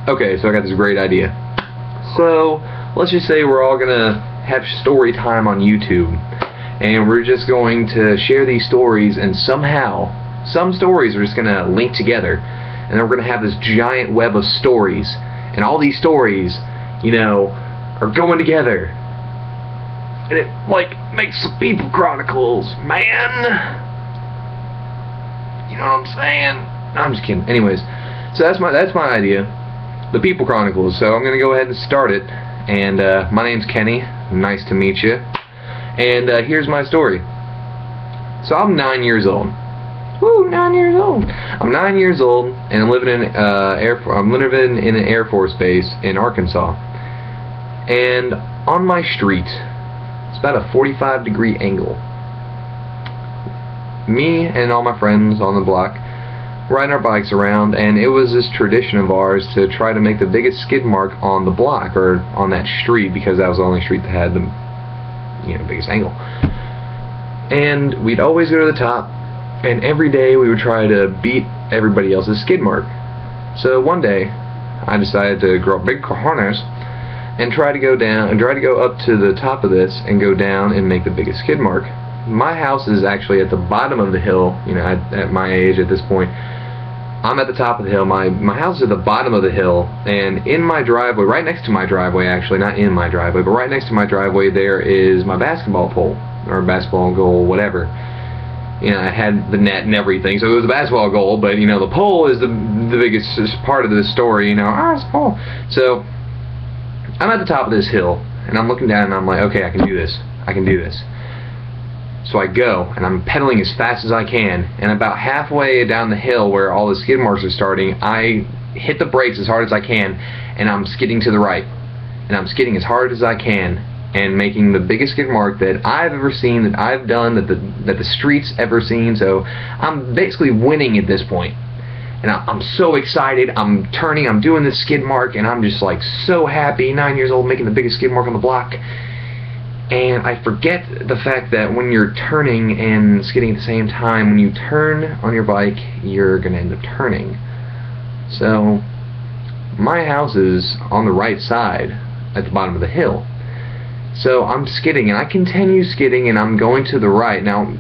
Okay, so I got this great idea. So, let's just say we're all gonna have story time on YouTube, and we're just going to share these stories, and somehow, some stories are just gonna link together, and then we're gonna have this giant web of stories, and all these stories, you know, are going together, and it, like, makes the People Chronicles, man! You know what I'm saying? No, I'm just kidding. Anyways, so that's my idea, the People Chronicles. So I'm gonna go ahead and start it. And my name's Kenny. Nice to meet you. And here's my story. So I'm 9 years old. Woo, 9 years old. I'm 9 years old, and I'm living in an Air Force base in Arkansas. And on my street, it's about a 45-degree angle. Me and all my friends on the block riding our bikes around, and it was this tradition of ours to try to make the biggest skid mark on the block, or on that street, because that was the only street that had the, you know, biggest angle. And we'd always go to the top, and every day we would try to beat everybody else's skid mark. So one day, I decided to grow big cojones and try to go down, and try to go up to the top of this and go down and make the biggest skid mark. My house is actually at the bottom of the hill. You know, at my age at this point, I'm at the top of the hill. My house is at the bottom of the hill, and in my driveway, right next to my driveway, actually, not in my driveway, but right next to my driveway, there is my basketball pole, or basketball goal, whatever. You know, I had the net and everything, so it was a basketball goal, but, you know, the pole is the biggest part of this story, you know, it's a pole. So, I'm at the top of this hill, and I'm looking down, and I'm like, okay, I can do this. I can do this. So I go, and I'm pedaling as fast as I can, and about halfway down the hill where all the skid marks are starting, I hit the brakes as hard as I can, and I'm skidding to the right. And I'm skidding as hard as I can, and making the biggest skid mark that I've ever seen, that I've done, that the street's ever seen. So I'm basically winning at this point. And I'm so excited, I'm turning, I'm doing this skid mark, and I'm just like so happy, 9 years old, making the biggest skid mark on the block. And I forget the fact that when you're turning and skidding at the same time, when you turn on your bike, you're going to end up turning. So, my house is on the right side, at the bottom of the hill. So, I'm skidding, and I continue skidding, and I'm going to the right. Now,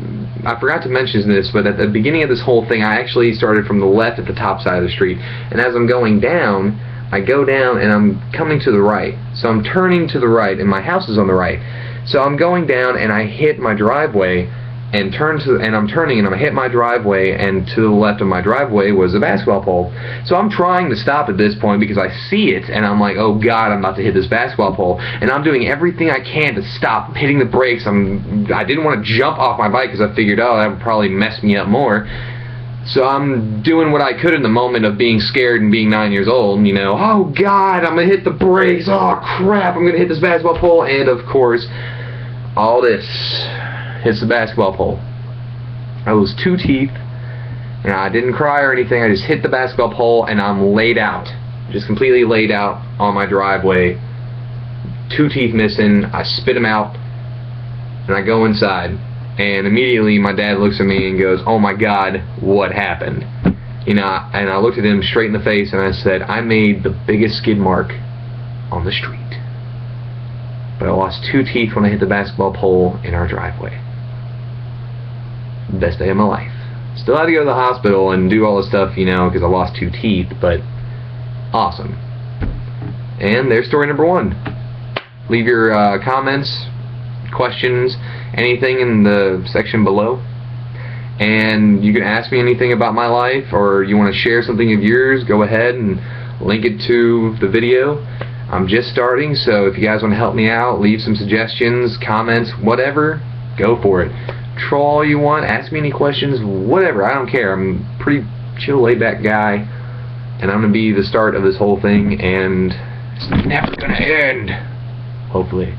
I forgot to mention this, but at the beginning of this whole thing, I actually started from the left at the top side of the street. And as I'm going down, I go down, and I'm coming to the right. So, I'm turning to the right, and my house is on the right. So I'm going down, and I hit my driveway, and I'm turning, and I hit my driveway, and to the left of my driveway was a basketball pole. So I'm trying to stop at this point because I see it, and I'm like, oh God, I'm about to hit this basketball pole. And I'm doing everything I can to stop, hitting the brakes. I didn't want to jump off my bike because I figured, oh, that would probably mess me up more. So I'm doing what I could in the moment of being scared and being 9 years old, you know, oh God, I'm going to hit the brakes, oh crap, I'm going to hit this basketball pole, and of course, all this hits the basketball pole. I lose 2 teeth, and I didn't cry or anything, I just hit the basketball pole, and I'm laid out, just completely laid out on my driveway, 2 teeth missing. I spit them out, and I go inside. And immediately my dad looks at me and goes, oh my God, what happened? You know, and I looked at him straight in the face and I said, I made the biggest skid mark on the street. But I lost 2 teeth when I hit the basketball pole in our driveway. Best day of my life. Still had to go to the hospital and do all this stuff, you know, because I lost 2 teeth, but awesome. And there's story number 1. Leave your comments, questions, anything in the section below, and you can ask me anything about my life, or you want to share something of yours, go ahead and link it to the video. I'm just starting, so if you guys want to help me out, leave some suggestions, comments, whatever, go for it. Troll all you want, ask me any questions, whatever, I don't care. I'm a pretty chill, laid back guy, and I'm going to be the start of this whole thing, and it's never going to end, hopefully.